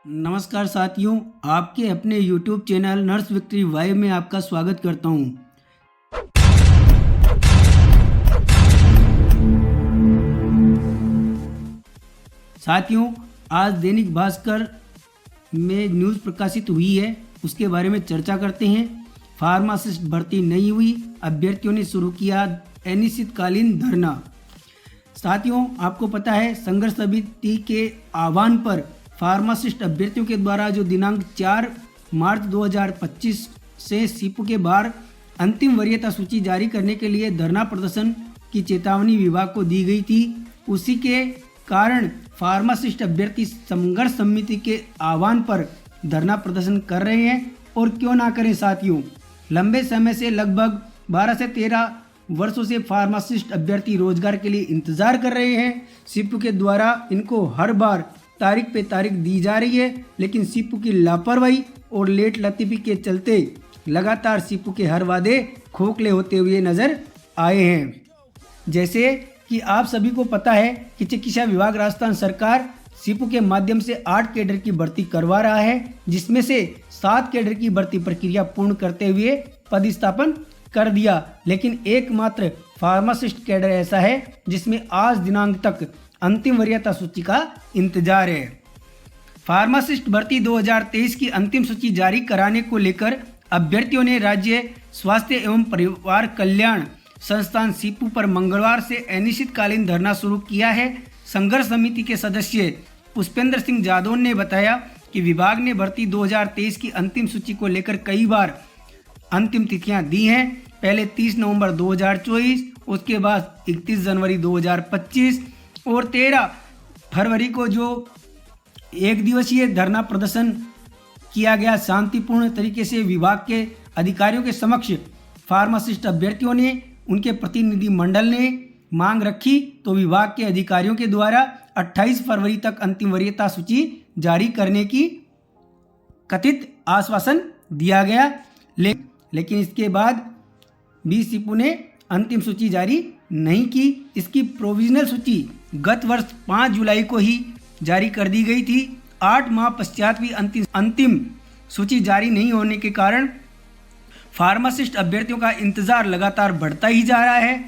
नमस्कार साथियों, आपके अपने YouTube channel nurse victory Y में आपका स्वागत करता हूं। साथियों, आज दैनिक भास्कर में न्यूज़ प्रकाशित हुई है, उसके बारे में चर्चा करते हैं। फार्मासिस्ट भर्ती नहीं हुई, अभ्यर्थियों ने शुरू किया अनिश्चितकालीन धरना। साथियों, आपको पता है संघर्ष समिति के आह्वान पर फार्मासिस्ट अभ्यर्थियों के द्वारा जो दिनांक 4 मार्च 2025 से सीपू के बाहर अंतिम वरीयता सूची जारी करने के लिए धरना प्रदर्शन की चेतावनी विभाग को दी गई थी, उसी के कारण फार्मासिस्ट अभ्यर्थी संघर्ष समिति के आह्वान पर धरना प्रदर्शन कर रहे हैं। और क्यों ना करें साथियों, लंबे समय से लगभग 12 से 13 वर्षों से फार्मासिस्ट अभ्यर्थी रोजगार के लिए इंतजार कर रहे हैं। सीपू के द्वारा इनको हर बार तारीख पे तारीख दी जा रही है, लेकिन सीपू की लापरवाही और लेट लतीफी के चलते लगातार सीपू के हर वादे खोखले होते हुए नजर आए हैं। जैसे कि आप सभी को पता है कि चिकित्सा विभाग राजस्थान सरकार सीपू के माध्यम से 8 कैडर की भर्ती करवा रहा है, जिसमें से 7 कैडर की भर्ती प्रक्रिया पूर्ण करते हुए पदस्थापन कर दिया, लेकिन एकमात्र फार्मासिस्ट कैडर ऐसा है जिसमें आज दिनांक तक अंतिम वरीयता सूची का इंतजार है। फार्मासिस्ट भर्ती 2023 की अंतिम सूची जारी कराने को लेकर अभ्यर्थियों ने राज्य स्वास्थ्य एवं परिवार कल्याण संस्थान सीपू पर मंगलवार से अनिश्चितकालीन धरना शुरू किया है। संघर्ष समिति के सदस्य पुष्पेंद्र सिंह जादौन ने बताया कि विभाग ने भर्ती 2023 की अंतिम सूची को लेकर कई बार अंतिम तिथियां दी हैं। पहले 30 नवंबर 2024, उसके बाद 31 जनवरी 2025 और 13 फरवरी को जो एक दिवसीय धरना प्रदर्शन किया गया शांतिपूर्ण तरीके से विभाग के अधिकारियों के समक्ष। फार्मासिस्ट अभ्यर्थियों ने, उनके प्रतिनिधि मंडल ने मांग रखी तो विभाग के अधिकारियों के द्वारा 28 फरवरी तक अंतिम वरीयता सूची जारी करने की कथित आश्वासन दिया गया, लेकिन इसके बाद भी सीपू ने अंतिम सूची जारी नहीं की। इसकी प्रोविजनल सूची गत वर्ष 5 जुलाई को ही जारी कर दी गई थी। 8 माह पश्चात भी अंतिम सूची जारी नहीं होने के कारण फार्मासिस्ट अभ्यर्थियों का इंतजार लगातार बढ़ता ही जा रहा है।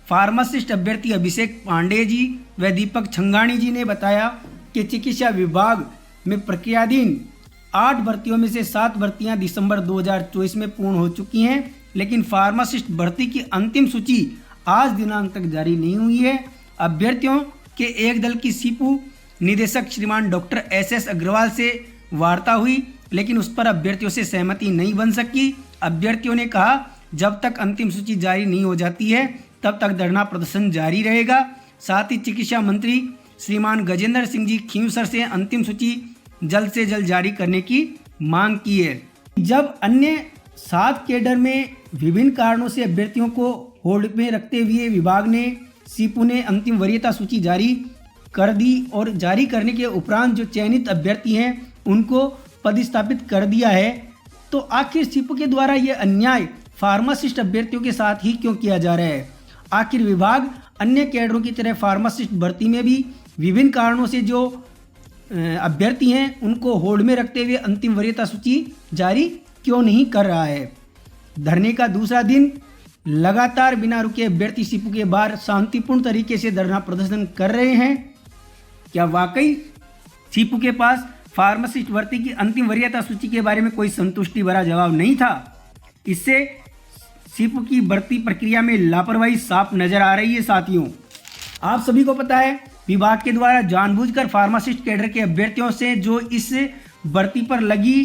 फार्मासिस्ट अभ्यर्थी अभिषेक पांडे जी व दीपक छंगाणी जी ने बताया कि चिकित्सा विभाग में प्रक्रियाधीन 8 भर्तियों में से 7 भर्तियां दिसंबर 2024 में पूर्ण हो चुकी हैं, लेकिन फार्मासिस्ट भर्ती की अंतिम सूची आज दिनांक तक जारी नहीं हुई है। अभ्यर्थियों के एक दल की सीपू निदेशक श्रीमान डॉक्टर एस अग्रवाल से वार्ता हुई, लेकिन उस पर अभ्यर्थियों से सहमति नहीं बन सकी। अभ्यर्थियों ने कहा जब तक अंतिम सूची जारी नहीं हो जाती है तब तक धरना प्रदर्शन जारी रहेगा। साथ ही चिकित्सा मंत्री श्रीमान गजेंद्र सिंह जी खींवसर से अंतिम सूची जल्द से जल्द जारी करने की मांग की है। जब अन्य 7 कैडर में विभिन्न कारणों से अभ्यर्थियों को होल्ड में रखते हुए विभाग ने सीपू ने अंतिम वरीयता सूची जारी कर दी और जारी करने के उपरांत जो चयनित अभ्यर्थी हैं उनको पदस्थापित कर दिया है, तो आखिर सीपू के द्वारा ये अन्याय फार्मासिस्ट अभ्यर्थियों के साथ ही क्यों किया जा रहा है? आखिर विभाग अन्य कैडरों की तरह फार्मासिस्ट भर्ती में भी विभिन्न कारणों से जो अभ्यर्थी हैं उनको होल्ड में रखते हुए अंतिम वरीयता सूची जारी क्यों नहीं कर रहा है? धरने का दूसरा दिन लगातार बिना रुके अभ्यर्थी सीपू के बाहर शांतिपूर्ण तरीके से धरना प्रदर्शन कर रहे हैं। क्या वाकई सीपू के पास फार्मासिस्ट भर्ती की अंतिम वरीयता सूची के बारे में कोई संतुष्टि भरा जवाब नहीं था? इससे सीपू की भर्ती प्रक्रिया में लापरवाही साफ नजर आ रही है। साथियों, आप सभी को पता है विभाग के द्वारा जानबूझकर फार्मासिस्ट कैडर के अभ्यर्थियों से जो इस भर्ती पर लगी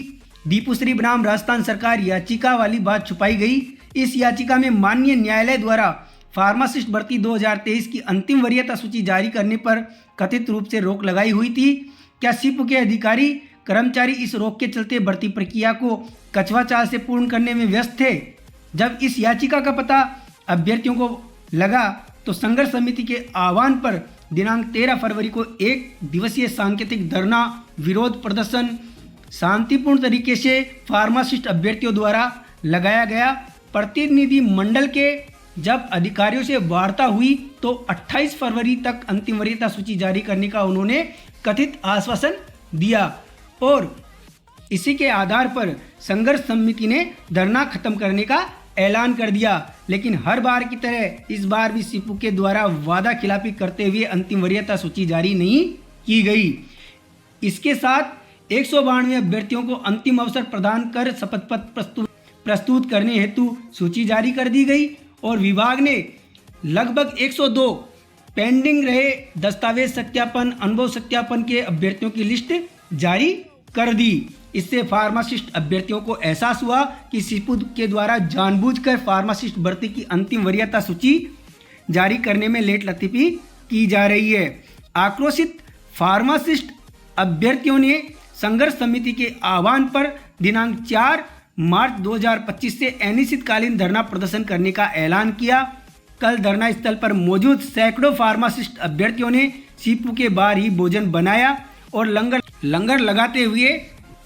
दीपूश्री बनाम राजस्थान सरकार याचिका वाली बात छुपाई गई। इस याचिका में माननीय न्यायालय द्वारा फार्मासिस्ट भर्ती 2023 की अंतिम वरीयता सूची जारी करने पर कथित रूप से रोक लगाई हुई थी। क्या सीपू के अधिकारी कर्मचारी इस रोक के चलते भर्ती प्रक्रिया को कछुआ चाल से पूर्ण करने में व्यस्त थे? जब इस याचिका का पता अभ्यर्थियों को लगा तो संघर्ष समिति के आह्वान पर दिनांक 13 फरवरी को एक दिवसीय सांकेतिक धरना विरोध प्रदर्शन शांतिपूर्ण तरीके से फार्मासिस्ट अभ्यर्थियों द्वारा लगाया गया। प्रतिनिधि मंडल के जब अधिकारियों से वार्ता हुई तो 28 फरवरी तक अंतिम वरीयता सूची जारी करने का उन्होंने कथित आश्वासन दिया। और इसी के आधार पर संघर्ष समिति ने धरना खत्म करने का ऐलान कर दिया। लेकिन हर बार की तरह इस बार भी सीपू के द्वारा वादा खिलाफी करते हुए अंतिम वरीयता सूची जारी नहीं की गई। इसके साथ 192 अभ्यर्थियों को अंतिम अवसर प्रदान कर शपथ पत्र प्रस्तुत करने हेतु सूची जारी कर दी गई और विभाग ने लगभग 102 पेंडिंग रहे दस्तावेज सत्यापन, अनुभव सत्यापन के अभ्यर्थियों की लिस्ट जारी कर दी। इससे फार्मासिस्ट अभ्यर्थियों को एहसास हुआ कि सीपू के द्वारा जानबूझकर फार्मासिस्ट भर्ती की अंतिम वरीयता सूची जारी करने में लेट लतीफी की जा रही है। आक्रोशित फार्मासिस्ट अभ्यर्थियों ने संघर्ष समिति के आह्वान पर दिनांक 4 मार्च 2025 से अनिश्चितकालीन धरना प्रदर्शन करने का ऐलान किया। कल धरना स्थल पर मौजूद सैकड़ों फार्मासिस्ट अभ्यर्थियों ने सीपू के बाहर ही भोजन बनाया और लंगर लगाते हुए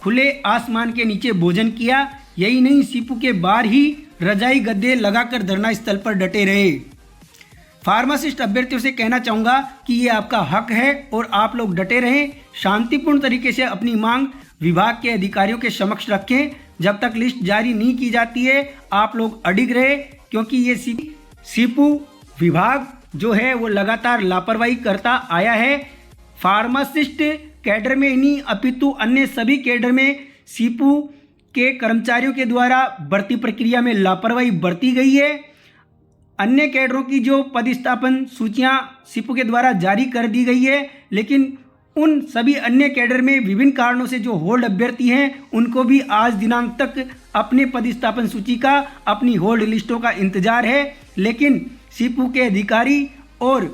खुले आसमान के नीचे भोजन किया। यही नहीं, सीपू के बाहर ही रजाई गद्दे लगाकर धरना स्थल पर डटे रहे। फार्मासिस्ट अभ्यर्थियों से कहना चाहूँगा कि ये आपका हक है और आप लोग डटे रहें, शांतिपूर्ण तरीके से अपनी मांग विभाग के अधिकारियों के समक्ष रखें। जब तक लिस्ट जारी नहीं की जाती है आप लोग अडिग रहे, क्योंकि ये सीपू विभाग जो है वो लगातार लापरवाही करता आया है। फार्मासिस्ट कैडर में ही नहीं अपितु अन्य सभी कैडर में सीपू के कर्मचारियों के द्वारा भर्ती प्रक्रिया में लापरवाही बरती गई है। अन्य कैडरों की जो पदस्थापन सूचियां सीपू के द्वारा जारी कर दी गई है, लेकिन उन सभी अन्य कैडर में विभिन्न कारणों से जो होल्ड अभ्यर्थी हैं उनको भी आज दिनांक तक अपने पदस्थापन सूची का, अपनी होल्ड लिस्टों का इंतजार है। लेकिन सीपू के अधिकारी और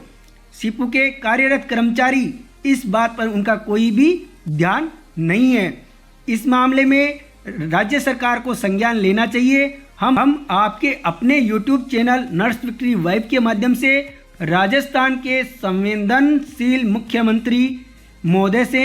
सीपू के कार्यरत कर्मचारी इस बात पर उनका कोई भी ध्यान नहीं है। इस मामले में राज्य सरकार को संज्ञान लेना चाहिए। हम आपके अपने YouTube channel nurse victory vibe के माध्यम से राजस्थान के संवेदनशील मुख्यमंत्री महोदय से,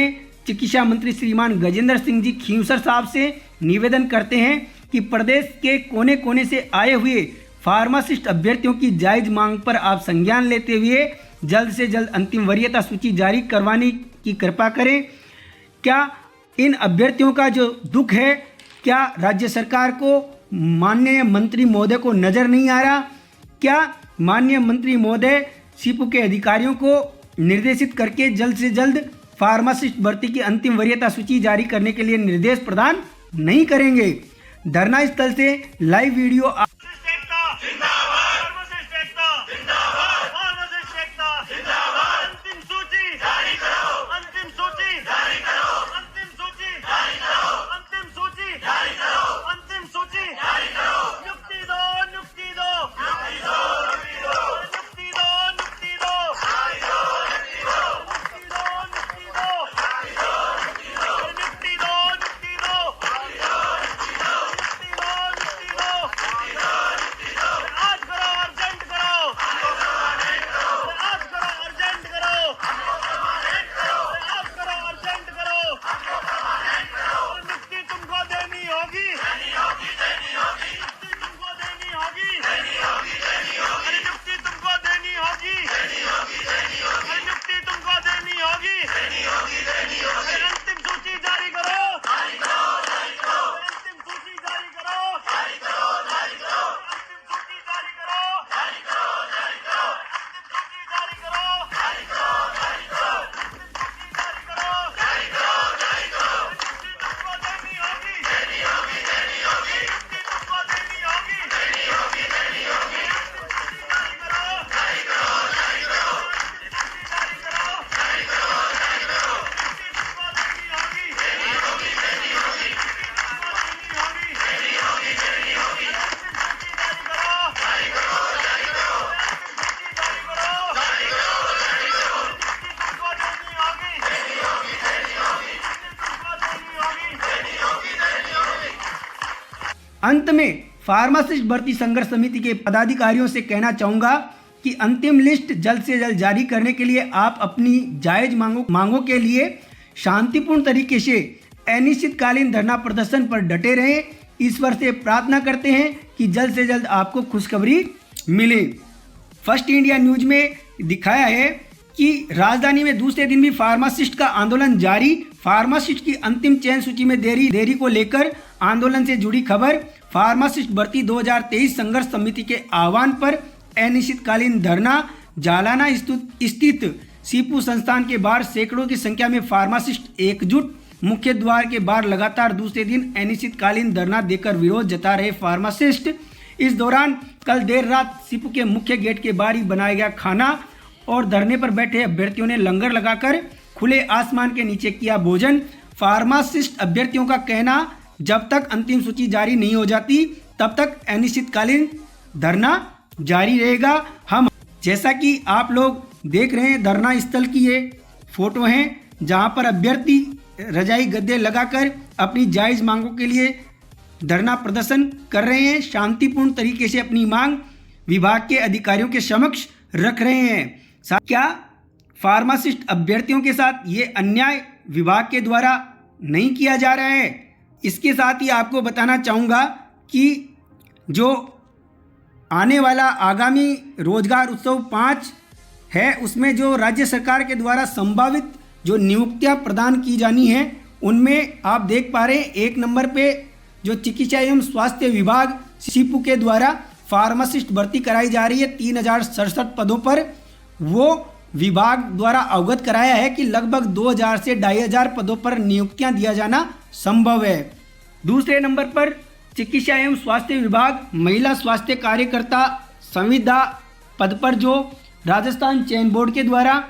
चिकित्सा मंत्री श्रीमान गजेंद्र सिंह जी खींवसर साहब से निवेदन करते हैं कि प्रदेश के कोने कोने से आए हुए फार्मासिस्ट अभ्यर्थियों की जायज मांग पर आप संज्ञान लेते हुए जल्द से जल्द अंतिम वरीयता सूची जारी करवाने की कृपा करें। क्या इन अभ्यर्थियों का जो दुख है, क्या राज्य सरकार को, माननीय मंत्री महोदय को नज़र नहीं आ रहा? क्या माननीय मंत्री महोदय सीपू के अधिकारियों को निर्देशित करके जल्द से जल्द फार्मासिस्ट भर्ती की अंतिम वरीयता सूची जारी करने के लिए निर्देश प्रदान नहीं करेंगे? धरना स्थल से लाइव वीडियो अंत में फार्मासिस्ट भर्ती संघर्ष समिति के पदाधिकारियों से कहना चाहूँगा कि अंतिम लिस्ट जल्द से जल्द जारी करने के लिए आप अपनी जायज मांगों के लिए शांतिपूर्ण तरीके से अनिश्चितकालीन धरना प्रदर्शन पर डटे रहें। ईश्वर से प्रार्थना करते हैं कि जल्द से जल्द आपको खुशखबरी मिले। फर्स्ट इंडिया न्यूज में दिखाया है कि राजधानी में दूसरे दिन भी फार्मासिस्ट का आंदोलन जारी। फार्मासिस्ट की अंतिम चयन सूची में देरी को लेकर आंदोलन से जुड़ी खबर। फार्मासिस्ट भर्ती 2023 संघर्ष समिति के आह्वान पर अनिश्चितकालीन धरना। जालाना स्थित सीपू संस्थान के बाहर सैकड़ों की संख्या में फार्मासिस्ट एकजुट। मुख्य द्वार के बाहर लगातार दूसरे दिन अनिश्चितकालीन धरना देकर विरोध जता रहे फार्मासिस्ट। इस दौरान कल देर रात सीपू के मुख्य गेट के बाहर ही बनाया गया खाना और धरने पर बैठे अभ्यर्थियों ने लंगर लगाकर खुले आसमान के नीचे किया भोजन। फार्मासिस्ट अभ्यर्थियों का कहना, जब तक अंतिम सूची जारी नहीं हो जाती तब तक अनिश्चितकालीन धरना जारी रहेगा। हम जैसा कि आप लोग देख रहे हैं, धरना स्थल की ये फोटो हैं जहां पर अभ्यर्थी रजाई गद्दे लगाकर अपनी जायज़ मांगों के लिए धरना प्रदर्शन कर रहे हैं। शांतिपूर्ण तरीके से अपनी मांग विभाग के अधिकारियों के समक्ष रख रहे हैं। क्या फार्मासिस्ट अभ्यर्थियों के साथ ये अन्याय विभाग के द्वारा नहीं किया जा रहा है? इसके साथ ही आपको बताना चाहूँगा कि जो आने वाला आगामी रोजगार उत्सव 5 है, उसमें जो राज्य सरकार के द्वारा संभावित जो नियुक्तियां प्रदान की जानी है, उनमें आप देख पा रहे हैं 1 नंबर पे जो चिकित्सा एवं स्वास्थ्य विभाग सीपू के द्वारा फार्मासिस्ट भर्ती कराई जा रही है 3067 पदों पर। वो विभाग द्वारा अवगत कराया है कि लगभग 2000 से 2500 पदों पर नियुक्तियां दिया जाना संभव है। दूसरे नंबर पर चिकित्सा एवं स्वास्थ्य विभाग महिला स्वास्थ्य कार्यकर्ता संविदा पद पर जो राजस्थान चयन बोर्ड के द्वारा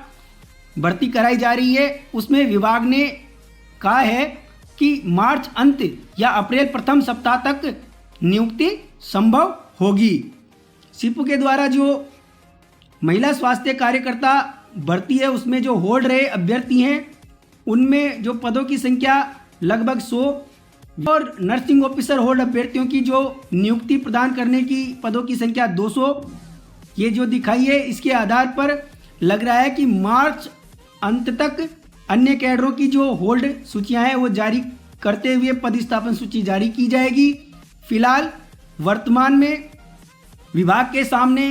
भर्ती कराई जा रही है, उसमें विभाग ने कहा है कि मार्च अंत या अप्रैल प्रथम सप्ताह तक नियुक्ति संभव होगी। सीपू के द्वारा जो महिला स्वास्थ्य कार्यकर्ता भर्ती है, उसमें जो होल्ड रहे अभ्यर्थी हैं, उनमें जो पदों की संख्या लगभग 100 और नर्सिंग ऑफिसर होल्ड अभ्यर्थियों की जो नियुक्ति प्रदान करने की पदों की संख्या 200 ये जो दिखाई है, इसके आधार पर लग रहा है कि मार्च अंत तक अन्य कैडरों की जो होल्ड सूचियां हैं वो जारी करते हुए पदस्थापन सूची जारी की जाएगी। फिलहाल वर्तमान में विभाग के सामने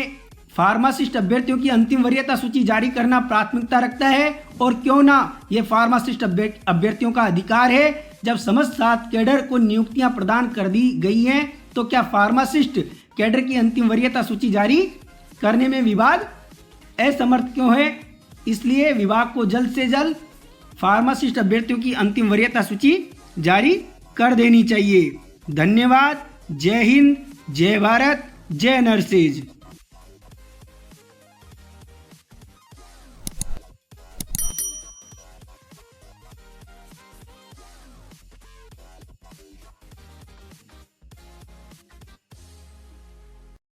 फार्मासिस्ट अभ्यर्थियों की अंतिम वरीयता सूची जारी करना प्राथमिकता रखता है, और क्यों ना ये फार्मासिस्ट अभ्यर्थियों का अधिकार है। जब समस्त 7 कैडर को नियुक्तियां प्रदान कर दी गई हैं, तो क्या फार्मासिस्ट कैडर की अंतिम वरीयता सूची जारी करने में विभाग असमर्थ क्यों है? इसलिए विभाग को जल्द से जल्द फार्मासिस्ट अभ्यर्थियों की अंतिम वरीयता सूची जारी कर देनी चाहिए। धन्यवाद। जय हिंद, जय भारत, जय नर्सेज।